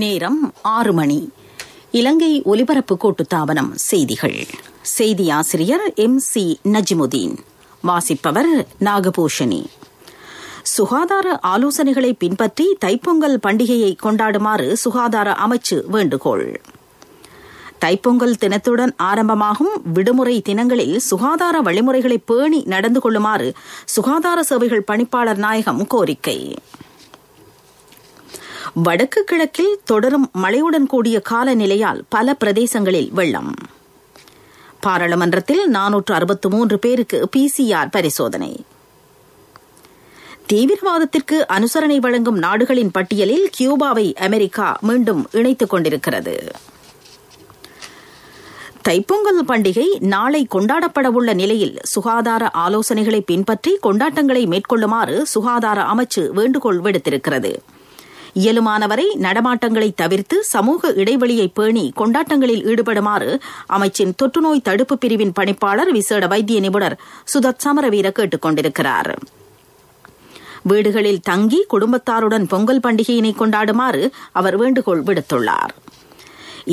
நேரம் 6 மணி. இலங்கை ஒலிபரப்பு கூட்டுத்தாபனம் செய்திகள். செய்தி ஆசிரியர் MC நஜிமுதீன். வாசிப்பவர் நாகபூஷணி. சுகாதார ஆலோசனைகளை பின்பற்றி தைப்பொங்கல் பண்டிகையை கொண்டாடுமாறு சுகாதார அமைச்சு வேண்டுகோள். தைப்பொங்கல் தினத்துடன் ஆரம்பமாகும் விடுமுறை தினங்களில் சுகாதார வழிமுறைகளை பேணி நடந்து கொள்ளுமாறு சுகாதார சேவைகள் பணிப்பாளர் நாயகம் கோரிக்கை. வடக்கு கிழக்கில் தொடரும் மழையுடன் கூடிய காலநிலையால் பல பிரதேசங்களில் வெள்ளம். பாராளுமன்றத்தில் 463 பேருக்கு PCR பரிசோதனை. தீவிரவாதத்திற்கு அனுசரணை வழங்கும் நாடுகளின் பட்டியலில் கியூபாவை அமெரிக்கா மீண்டும் இணைத்துக் கொண்டிருக்கிறது. தைப்பொங்கல் பண்டிகை நாளை கொண்டாடப்படவுள்ள நிலையில் சுகாதார ஆலோசனைகளை பின்பற்றி கொண்டாட்டங்களை மேற்கொள்ளுமாறு சுகாதார அமைச்சு வேண்டுகோள் விடுத்திருக்கிறது. இயலுமானவரை நடமாட்டங்களை தவிர்த்து சமூக இடைவெளியை பேணி கொண்டாட்டங்களில் ஈடுபடுமாறு அமைச்சின் தொற்றுநோய் தடுப்பு பிரிவின் பணிப்பாளர் விசேட வைத்திய நிபுணர் சுதத் சமரவீர கேட்டுக் கொண்டிருக்கிறார். வீடுகளில் தங்கி குடும்பத்தாருடன் பொங்கல் பண்டிகையினை கொண்டாடுமாறு அவர் வேண்டுகோள் விடுத்துள்ளார்.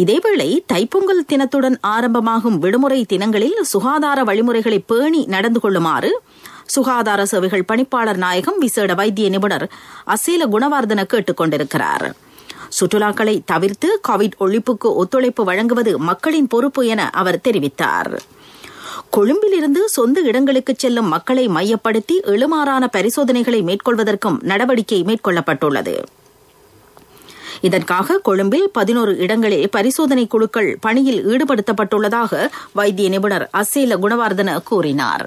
இதேவேளை தைப்பொங்கல் தினத்துடன் ஆரம்பமாகும் விடுமுறை தினங்களில் சுகாதார வழிமுறைகளை பேணி நடந்து கொள்ளுமாறு சுகாதார சேவைகள் பணிப்பாளர் நாயகம் விசேட வைத்திய நிபுணர் அசேல குணவர்தன கேட்டுக் கொண்டிருக்கிறார். சுற்றுலாக்களை தவிர்த்து கோவிட் ஒழிப்புக்கு ஒத்துழைப்பு வழங்குவது மக்களின் பொறுப்பு என அவர் தெரிவித்தார். கொழும்பிலிருந்து சொந்த இடங்களுக்கு செல்லும் மக்களை மையப்படுத்தி எழுமாறான பரிசோதனைகளை மேற்கொள்வதற்கும் நடவடிக்கை மேற்கொள்ளப்பட்டுள்ளது. இதற்காக கொழும்பில் 11 இடங்களில் பரிசோதனை குழுக்கள் பணியில் ஈடுபடுத்தப்பட்டுள்ளதாக வைத்திய நிபுணர் அசேல குணவர்தன கூறினார்.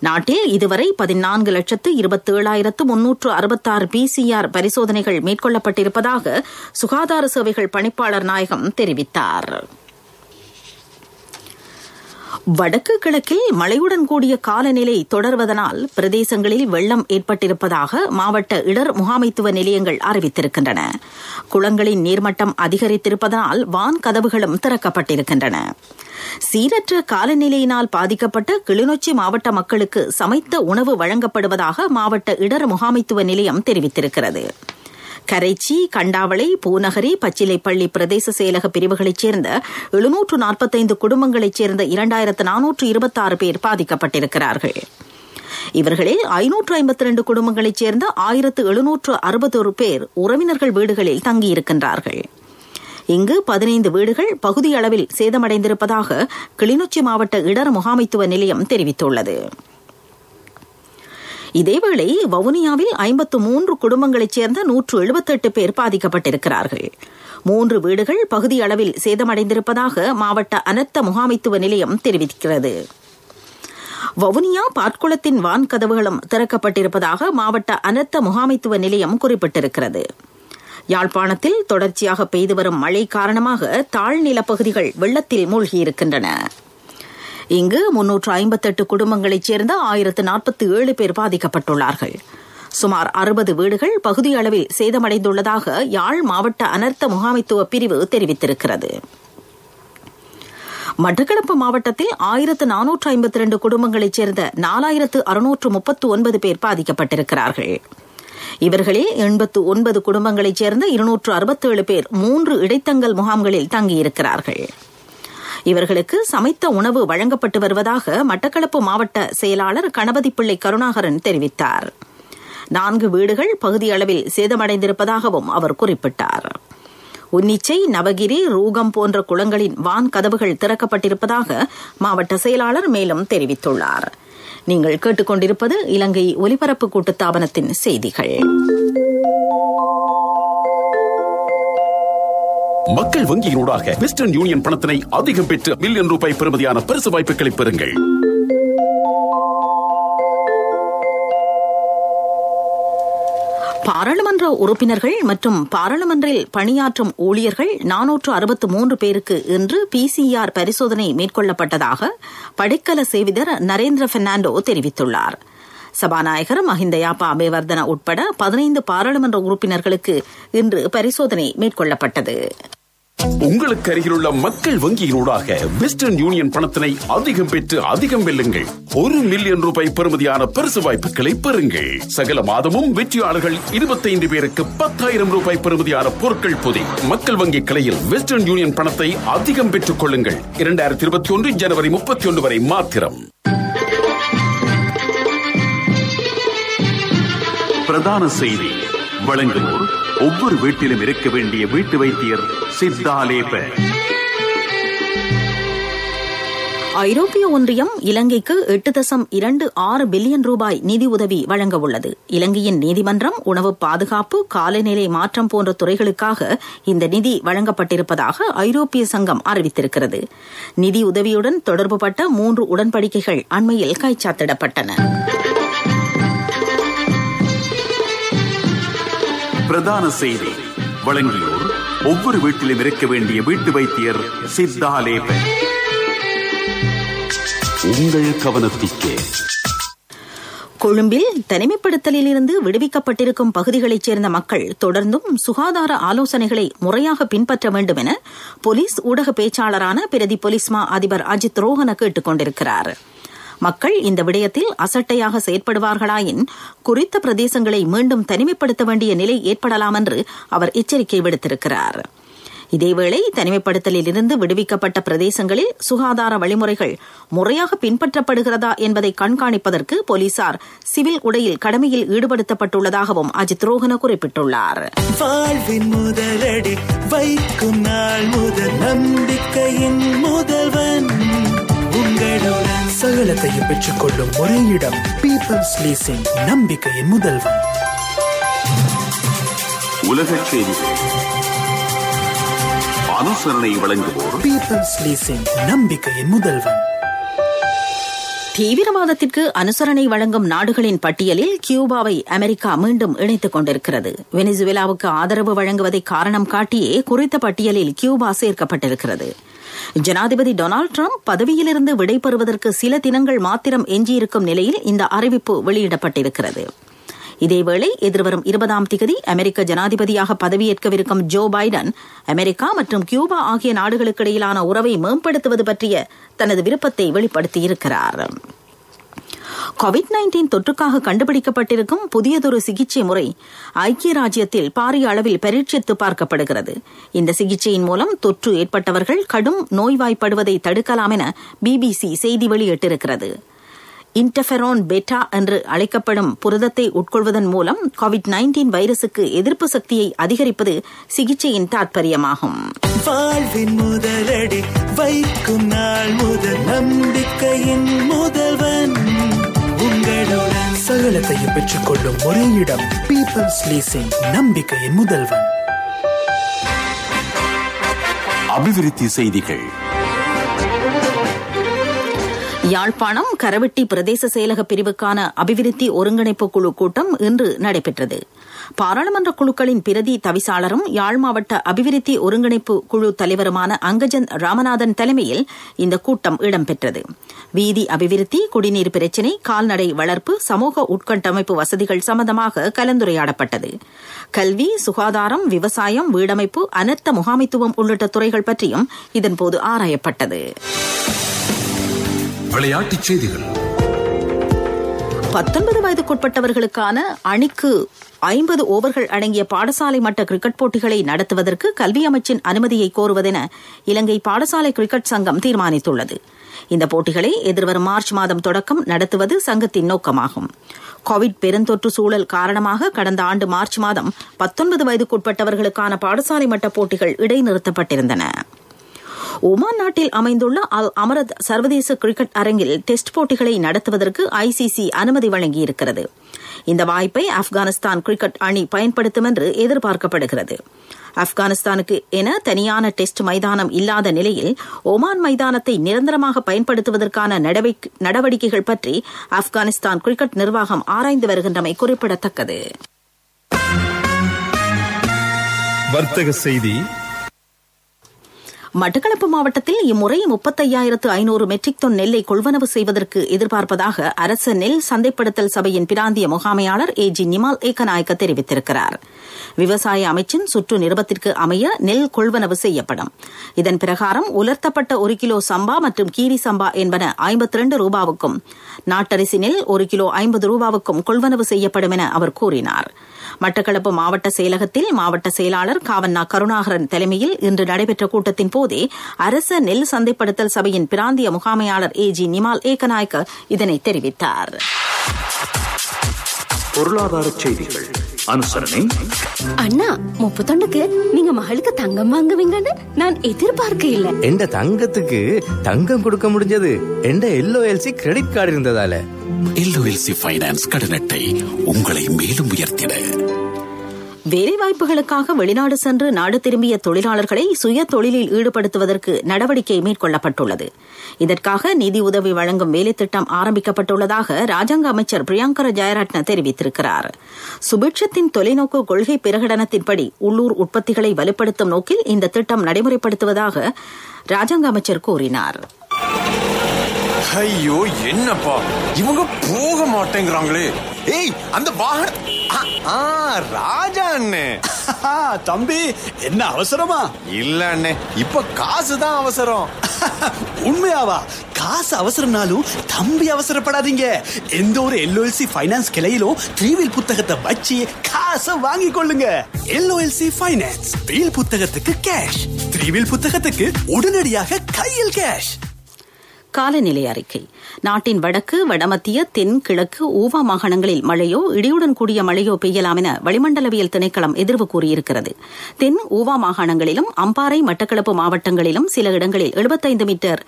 நாட்டில் இதுவரை 14,27,366 PCR பரிசோதனைகள் மேற்கொள்ளப்பட்டிருப்பதாக சுகாதார சேவைகள் பணிப்பாளர் நாயகம் தெரிவித்தார். வடக்கு கிழக்கில் மழையுடன் கூடிய காலநிலை தொடர்வதனால் பிரதேசங்களில் வெள்ளம் ஏற்பட்டிருப்பதாக மாவட்ட இடர் முகாமைத்துவ நிலையங்கள் அறிவித்திருக்கின்றன. குளங்களின் நீர்மட்டம் அதிகரித்திருப்பதனால் வான் கதவுகளும் திறக்கப்பட்டிருக்கின்றன. சீரற்ற காலநிலையினால் பாதிக்கப்பட்ட கிளிநொச்சி மாவட்ட மக்களுக்கு சமைத்த உணவு வழங்கப்படுவதாக மாவட்ட இடர் முகாமைத்துவ நிலையம் தெரிவித்திருக்கிறது. கரைச்சி, கண்டாவளை, பூநகரி, பச்சிலைப்பள்ளி பிரதேச செயலக பிரிவுகளைச் சேர்ந்த 745 குடும்பங்களைச் சேர்ந்த 2426 பேர் பாதிக்கப்பட்டிருக்கிறார்கள். இவர்களில் 552 குடும்பங்களைச் சேர்ந்த 1761 பேர் உறவினர்கள் வீடுகளில் தங்கியிருக்கின்றார்கள். இங்கு 15 வீடுகள் பகுதியளவில் சேதமடைந்திருப்பதாக கிளிநொச்சி மாவட்ட இடர் முகாமைத்துவ நிலையம் தெரிவித்துள்ளது. இதேவேளை வவுனியாவில் 53 குடும்பங்களைச் சேர்ந்த 178 பேர் பாதிக்கப்பட்டிருக்கிறார்கள். 3 வீடுகள் பகுதியளவில் சேதமடைந்திருப்பதாக மாவட்ட அனர்த்த முகாமைத்துவ நிலையம் தெரிவிக்கிறது. வவுனியா பாட்குளத்தின் வான் கதவுகளும் திறக்கப்பட்டிருப்பதாக மாவட்ட அனர்த்த முகாமைத்துவ நிலையம் குறிப்பிட்டிருக்கிறது. யாழ்ப்பாணத்தில் தொடர்ச்சியாக பெய்து வரும் மழை காரணமாக தாழ்நிலப்பகுதிகள் வெள்ளத்தில் மூழ்கியிருக்கின்றன. இங்கு 358 குடும்பங்களைச் சேர்ந்த 1047 பேர் பாதிக்கப்பட்டுள்ளார்கள். சுமார் 60 வீடுகள் பகுதியளவில் சேதமடைந்துள்ளதாக யாழ் மாவட்ட அனர்த்த முகாமைத்துவ பிரிவு தெரிவித்திருக்கிறது. மட்டக்களப்பு மாவட்டத்தில் 1452 குடும்பங்களைச் சேர்ந்த 4639 பேர் பாதிக்கப்பட்டிருக்கிறார்கள். இவர்களில் 89 குடும்பங்களைச் சேர்ந்த 267 பேர் 3 இடைத்தங்கல் முகாம்களில் தங்கியிருக்கிறார்கள். இவர்களுக்கு சமைத்த உணவு வழங்கப்பட்டு வருவதாக மட்டக்களப்பு மாவட்ட செயலாளர் கணபதிப்பிள்ளை கருணாகரன் தெரிவித்தார். 4 வீடுகள் பகுதியளவில் சேதமடைந்திருப்பதாகவும் அவர் குறிப்பிட்டார். உன்னிச்சை, நவகிரி, ரூகம் போன்ற குளங்களின் வான் கதவுகள் திறக்கப்பட்டிருப்பதாக மாவட்ட செயலாளர் மேலும் தெரிவித்துள்ளார். நீங்கள் கேட்டுக்கொண்டிருப்பது இலங்கை ஒலிபரப்பு கூட்டுத்தாபனத்தின் செய்திகள். மக்கள் வங்கியினூடாக வெஸ்டர்ன் யூனியன் பணத்தினை அதிகம் பெற்று மில்லியன் ரூபாய் பெறுமதியான பரிசு வாய்ப்புகளை பெறுங்கள். பாராளுமன்ற உறுப்பினர்கள் மற்றும் பாராளுமன்றில் பணியாற்றும் ஊழியர்கள் 463 பேருக்கு இன்று PCR பரிசோதனை மேற்கொள்ளப்பட்டதாக படைக்கல சேவிதர் நரேந்திர பெர்னாண்டோ தெரிவித்துள்ளார். சபாநாயகர் மஹிந்த யாப்பா அபேவர்தன உட்பட 15 பாராளுமன்ற உறுப்பினர்களுக்கு இன்று பரிசோதனை மேற்கொள்ளப்பட்டது. உங்களுக்கு அருகிலுள்ள மக்கள் வங்கியினூடாக வெஸ்டர்ன் யூனியன் பணத்தினை அதிகம் பெற்று அதிகம் வெல்லுங்கள். 1 மில்லியன் ரூபாய் பெறுமதியான பரிசு வாய்ப்புகளை பெறுங்கள். சகல மாதமும் வெற்றியாளர்கள் 25 பேருக்கு 10,000 ரூபாய் பெறுமதியான பொருட்கள் பொதி. மக்கள் வங்கி கிளையில் வெஸ்டர்ன் யூனியன் பணத்தை அதிகம் பெற்றுக் கொள்ளுங்கள். 2021 ஜனவரி 31 வரை மாத்திரம். பிரதான செய்தி வழங்குவோர் ஒவ்வொரு வீட்டிலும் இருக்க வேண்டிய வீட்டு வைத்தியர் சித்தாலேப. ஐரோப்பிய ஒன்றியம் இலங்கைக்கு 8.26 பில்லியன் ரூபாய் நிதி உதவி வழங்க உள்ளது. இலங்கையின் நீதிமன்றம், உணவு பாதுகாப்பு, காலநிலை மாற்றம் போன்ற துறைகளுக்காக இந்த நிதி வழங்கப்பட்டிருப்பதாக ஐரோப்பிய சங்கம் அறிவித்திருக்கிறது. நிதி உதவியுடன் தொடர்புபட்ட 3 உடன்படிக்கைகள் அண்மையில் கைச்சாத்திடப்பட்டன. பிரதான செய்தி வழங்கியோர் ஒவ்வொரு வீட்டிலும் இருக்க வேண்டிய வீட்டு வைத்தியர் சித்தாலேப. உங்கள் கவனத்திற்கு கொழும்பில் தனிமைப்படுத்தலில் இருந்து விடுவிக்கப்பட்டிருக்கும் பகுதிகளைச் சேர்ந்த மக்கள் தொடர்ந்தும் சுகாதார ஆலோசனைகளை முறையாக பின்பற்ற வேண்டும் என போலீஸ் ஊடக பேச்சாளரான பிரதி போலீஸ் மா அதிபர் அஜித் ரோஹன கேட்டுக் கொண்டிருக்கிறார். மக்கள் இந்த விடயத்தில் அசட்டையாக செயற்படுவார்களாயின் குறித்த பிரதேசங்களை மீண்டும் தனிமைப்படுத்த வேண்டிய நிலை ஏற்படலாம் என்று அவர் எச்சரிக்கை விடுத்திருக்கிறார். இதேவேளை தனிமைப்படுத்தலில் இருந்து விடுவிக்கப்பட்ட பிரதேசங்களில் சுகாதார வழிமுறைகள் முறையாக பின்பற்றப்படுகிறதா என்பதை கண்காணிப்பதற்கு போலீசார் சிவில் உடையில் கடமையில் ஈடுபடுத்தப்பட்டுள்ளதாகவும் அஜித் ரோஹன குறிப்பிட்டுள்ளார். வாழ்வின் முதலடி வைக்கும் நாள் முதல் நம்பிக்கையின் முதல்வன் உங்களுடன் சகலத்தையும் பெற்றுக் கொள்ளும் ஒரே இடம் பீப்பிள்ஸ் லீசிங், நம்பிக்கையின் முதல்வன். உலகச் செய்திகள் அனுசரணை வழங்குவோர் பீப்பிள்ஸ் லீசிங், நம்பிக்கையின் முதல்வன். தீவிரவாதத்திற்கு அனுசரணை வழங்கும் நாடுகளின் பட்டியலில் கியூபாவை அமெரிக்கா மீண்டும் இணைத்துக் கொண்டிருக்கிறது. வெனிசுவேலாவுக்கு ஆதரவு வழங்குவதை காரணம் காட்டியே குறித்த பட்டியலில் கியூபா சேர்க்கப்பட்டிருக்கிறது. ஜனாதிபதி டொனால்டு டிரம்ப் பதவியிலிருந்து விடைபெறுவதற்கு சில தினங்கள் மாத்திரம் எஞ்சியிருக்கும் நிலையில் இந்த அறிவிப்பு வெளியிடப்பட்டிருக்கிறது. இதேவேளை எதிர்வரும் 20ஆம் தேதி அமெரிக்க ஜனாதிபதியாக பதவியேற்கவிருக்கும் ஜோ பைடன் அமெரிக்கா மற்றும் கியூபா ஆகிய நாடுகளுக்கு இடையிலான உறவை மேம்படுத்துவது பற்றிய தனது விருப்பத்தை வெளிப்படுத்தியிருக்கிறார். COVID-19 தொற்றுக்காக கண்டுபிடிக்கப்பட்டிருக்கும் புதியதொரு சிகிச்சை முறை ஐக்கிய ராஜ்யத்தில் பாரிய அளவில் பரீட்சித்து பார்க்கப்படுகிறது. இந்த சிகிச்சையின் மூலம் தொற்று ஏற்பட்டவர்கள் கடும் நோய்வாய்ப்படுவதை தடுக்கலாம் என BBC செய்தி வெளியிட்டிருக்கிறது. இன்டர்ஃபெரோன் பெட்டா என்று அழைக்கப்படும் புரதத்தை உட்கொள்வதன் மூலம் COVID-19 வைரசுக்கு எதிர்ப்பு சக்தியை அதிகரிப்பது சிகிச்சையின் தாற்பயமாகும். வாழ்வின் முதலடி வைக்கும் நாள் முதல் நம்பிக்கையின் முதல்வன் உங்களுடன் சகலத்தையும் பெற்றுக் கொள்ளும் ஒரே இடம் பீப்பிள்ஸ் லீசிங், நம்பிக்கையின் முதல்வன். அபிவிருத்தி செய்திகள். யாழ்ப்பாணம் கரவெட்டி பிரதேச செயலக பிரிவுக்கான அபிவிருத்தி ஒருங்கிணைப்பு குழு கூட்டம் இன்று நடைபெற்றது. பாராளுமன்ற குழுக்களின் பிரதி தவிசாளரும் யாழ் மாவட்ட அபிவிருத்தி ஒருங்கிணைப்பு குழு தலைவருமான அங்கஜன் ராமநாதன் தலைமையில் இந்த கூட்டம் இடம்பெற்றது. வீதி அபிவிருத்தி, குடிநீர் பிரச்சினை, கால்நடை வளர்ப்பு, சமூக உட்கட்டமைப்பு வசதிகள் சம்பந்தமாக கலந்துரையாடப்பட்டது. கல்வி, சுகாதாரம், விவசாயம், வீடமைப்பு, அனர்த்த முகாமைத்துவம் உள்ளிட்ட துறைகள் பற்றியும் இதன்போது ஆராயப்பட்டது. விளையாட்டுச் செய்திகள். 19 வயதுக்குட்பட்டவர்களுக்கான அணிக்கு 50 ஓவர்கள் அடங்கிய பாடசாலை மட்ட கிரிக்கெட் போட்டிகளை நடத்துவதற்கு கல்வி அமைச்சின் அனுமதியை கோருவதென இலங்கை பாடசாலை கிரிக்கெட் சங்கம் தீர்மானித்துள்ளது. இந்த போட்டிகளை எதிர்வரும் மார்ச் மாதம் தொடக்கம் நடத்துவது சங்கத்தின் நோக்கமாகும். கோவிட் பெருந்தொற்று சூழல் காரணமாக கடந்த ஆண்டு மார்ச் மாதம் 19 வயதுக்குட்பட்டவர்களுக்கான பாடசாலை மட்ட போட்டிகள் இடைநிறுத்தப்பட்டிருந்தன. ஒமான் நாட்டில் அமைந்துள்ள அல் அமரத் சர்வதேச கிரிக்கெட் அரங்கில் டெஸ்ட் போட்டிகளை நடத்துவதற்கு ICC அனுமதி வழங்கியிருக்கிறது. இந்த வாய்ப்பை ஆப்கானிஸ்தான் கிரிக்கெட் அணி பயன்படுத்தும் என்று எதிர்பார்க்கப்படுகிறது. ஆப்கானிஸ்தானுக்கு என தனியான டெஸ்ட் மைதானம் இல்லாத நிலையில் ஒமான் மைதானத்தை நிரந்தரமாக பயன்படுத்துவதற்கான நடவடிக்கைகள் பற்றி ஆப்கானிஸ்தான் கிரிக்கெட் நிர்வாகம் ஆராய்ந்து வருகின்றமை குறிப்பிடத்தக்கது. வர்த்தக செய்தி. மட்டக்களப்பு மாவட்டத்தில் இம்முறை 35,500 மெட்ரிக் டன் நெல்லை கொள்வனவு செய்வதற்கு எதிர்பார்ப்பதாக அரச நெல் சந்தைப்படுத்தல் சபையின் பிராந்திய முகாமையாளர் AG நிமால் ஏகநாயக்க தெரிவித்திருக்கிறார். விவசாய அமைச்சின் சுற்று நிருபத்திற்கு அமைய நெல் கொள்வனவு செய்யப்படும். இதன் பிரகாரம் உலர்த்தப்பட்ட 1 கிலோ சம்பா மற்றும் கீரி சம்பா என்பன 52 ரூபாவுக்கும், நாட்டரிசி நெல் 1 கிலோ 50 ரூபாவுக்கும் கொள்வனவு செய்யப்படும் என அவர் கூறினார். மட்டக்களப்பு மாவட்ட செயலகத்தில் மாவட்ட செயலாளர் காவண்ணா கருணாகரன் தலைமையில் இன்று நடைபெற்ற கூட்டத்தின் போதே அரச நெல் சந்தைப்படுத்தல் சபையின் பிராந்திய முகாமையாளர் AG நிமால் ஏகநாயக்க இதனை தெரிவித்தார். பொருளாதார செய்திகள் அனுசரணை. அண்ணா 31க்கு நீங்க மகளுக்கு தங்கம் வாங்குவீங்கன்னு நான் எதிர்பார்க்க இல்ல. எந்த தங்கத்துக்கு தங்கம் கொடுக்க முடிஞ்சது எந்த LOLC கிரெடிட் கார்டு இருந்ததால. LOLC ஃபைனான்ஸ் கடன் அட்டை உங்களை மேலும் உயர்த்திட. வேலைவாய்ப்புகளுக்காக வெளிநாடு சென்று நாடு திரும்பிய தொழிலாளர்களை சுய தொழிலில் ஈடுபடுத்துவதற்கு நடவடிக்கை மேற்கொள்ளப்பட்டுள்ளது. இதற்காக நிதி உதவி வழங்கும் வேலைத்திட்டம் ஆரம்பிக்கப்பட்டுள்ளதாக ராஜாங்க அமைச்சர் பிரியங்கர ஜெயரட்ன தெரிவித்திருக்கிறார். சுபிட்சத்தின் தொலைநோக்கு கொள்கை பிரகடனத்தின்படி உள்ளூர் உற்பத்திகளை வலுப்படுத்தும் நோக்கில் இந்த திட்டம் நடைமுறைப்படுத்துவதாக ராஜாங்க அமைச்சர் கூறினார். ஐயோ என்னப்பா இவங்க போக மாட்டேங்கிறாங்களே. ஏய் அந்த வாகனம் ராஜா அண்ணே. தம்பி என்ன அவசரமா? இல்ல அண்ணே, இப்ப காசுதான் அவசரம். உண்மையாவா? காசு அவசரம்னாலும் தம்பி அவசரப்படாதீங்க. எந்த ஒரு LOLC ஃபைனான்ஸ் கிளையிலும் 3-வீல் புத்தகத்தை வச்சு காசை வாங்கி கொள்ளுங்க. LOLC ஃபைனான்ஸ் வீல் புத்தகத்துக்கு கேஷ், 3-வீல் புத்தகத்துக்கு உடனடியாக கையில் கேஷ். காலநிலை அறிக்கை. நாட்டின் வடக்கு, வடமத்திய, தென், கிழக்கு, ஊவா மாகாணங்களில் மழையோ இடியுடன் கூடிய மழையோ பெய்யலாம் என வளிமண்டலவியல் திணைக்களம் எதிர்வு கூறியிருக்கிறது. தென், ஊவா மாகாணங்களிலும் அம்பாறை, மட்டக்களப்பு மாவட்டங்களிலும் சில இடங்களில் 75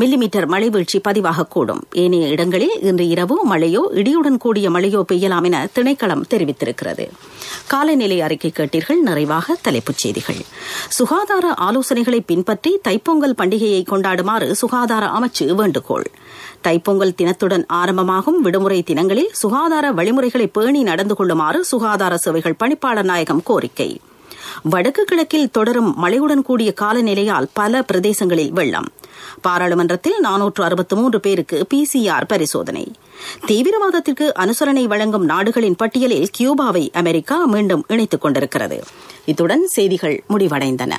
மில்லிமீட்டர் மழை வீழ்ச்சி பதிவாகக்கூடும். ஏனைய இடங்களில் இன்று இரவு மழையோ இடியுடன் கூடிய மழையோ பெய்யலாம் என திணைக்களம் தெரிவித்திருக்கிறது. காலநிலை அறிக்கை கேட்டீர்கள். நிறைவாக தலைப்புச் செய்திகள். சுகாதார ஆலோசனைகளை பின்பற்றி தைப்பொங்கல் பண்டிகையை கொண்டாடுமாறு சுகாதார அமைச்சு வேண்டுகோள். தைப்பொங்கல் தினத்துடன் ஆரம்பமாகும் விடுமுறை தினங்களில் சுகாதார வழிமுறைகளை பேணி நடந்து கொள்ளுமாறு சுகாதார சேவைகள் பணிப்பாளர் நாயகம் கோரிக்கை. வடக்கு கிழக்கில் தொடரும் மழையுடன் கூடிய காலநிலையால் பல பிரதேசங்களில் வெள்ளம். பாராளுமன்றத்தில் 463 பேருக்கு PCR பரிசோதனை. தீவிரவாதத்திற்கு அனுசரணை வழங்கும் நாடுகளின் பட்டியலில் கியூபாவை அமெரிக்கா மீண்டும் இணைத்துக் கொண்டிருக்கிறது. இத்துடன் செய்திகள் முடிவடைந்தன.